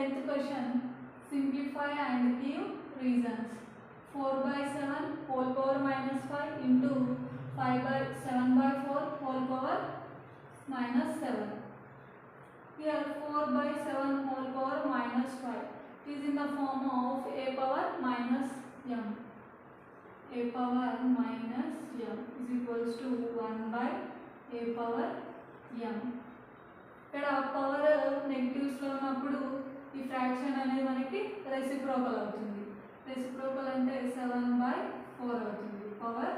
10th question. Simplify and give reasons. 4 by 7 whole power minus 5 into 5 by 7 by 4 whole power minus 7. Here 4 by 7 whole power minus 5 is in the form of a power minus m. A power minus m is equals to 1 by a power m. ఇక్కడ power నెగిటివ్స్లో ఉన్నప్పుడు ఈ fraction అనేది మనకి reciprocal అవుతుంది. Reciprocal అంటే 7/4 అవుతుంది. Power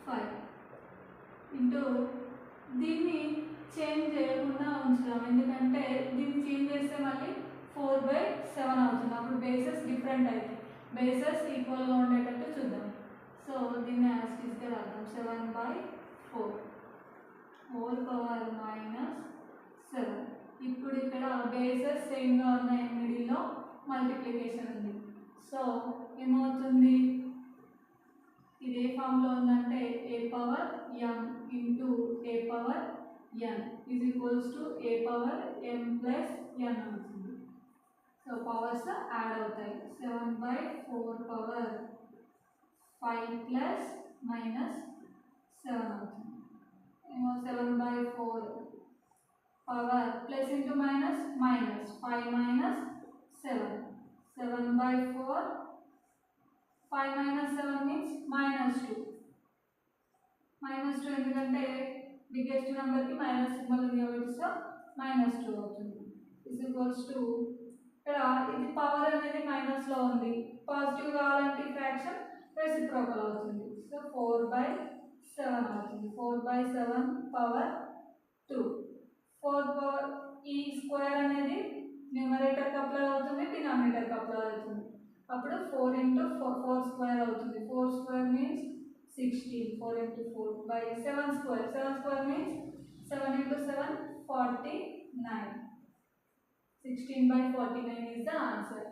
5 into దీన్ని change చేయకుండా ఉంచుదాం, ఎందుకంటే దీన్ని చేంజ్ చేస్తే మళ్ళీ 4/7 అవుతుంది. అప్పుడు బేసెస్ డిఫరెంట్ అవుతాయి. బేసెస్ ఈక్వల్గా ఉండేటట్టు చూద్దాం. సో దీన్ని యాజ్ టీస్గా రాద్దాం. 7/4 హోల్ పవర్ మైనస్ 7. ఇప్పుడు ఇక్కడ బేసెస్ సేమ్గా ఉన్నాయి, మిడిల్లో మల్టిప్లికేషన్ ఉంది. సో ఏమవుతుంది, ఇది ఏ ఫామ్లో ఉందంటే A power m into A power n is equals to A power m plus n అవుతుంది. సో పవర్స్ యాడ్ అవుతాయి. 7/4 పవర్ 5 ప్లస్ మైనస్ 7 అవుతుంది. ఏమో 7/4 power plus into minus minus 5 minus 7. 7/4 5 minus 7 means -2. -2 ఎందుకంటే బిగ్గెస్ట్ నెంబర్కి మైనస్ సింబల్ ఉంది కాబట్టి so -2 అవుతుంది. Is equals to ఇక్కడ ఇది పవర్ అనేది మైనస్లో ఉంది, పాజిటివ్ కావాలంటే ఫ్రాక్షన్ రెసిప్రోకల్ అవుతుంది. సో 4/7 అవుతుంది. 4/7 పవర్ 2. 4 పవర్ ఈ స్క్వేర్ అనేది న్యూమరేటర్కి అప్లై అవుతుంది, డినామినేటర్కి అప్లై అవుతుంది. అప్పుడు 4 into 4 square అవుతుంది. 4 square means 16. 4 into 4 by 7 square. 7 square means 7 into 7 49. 16/49 is the answer.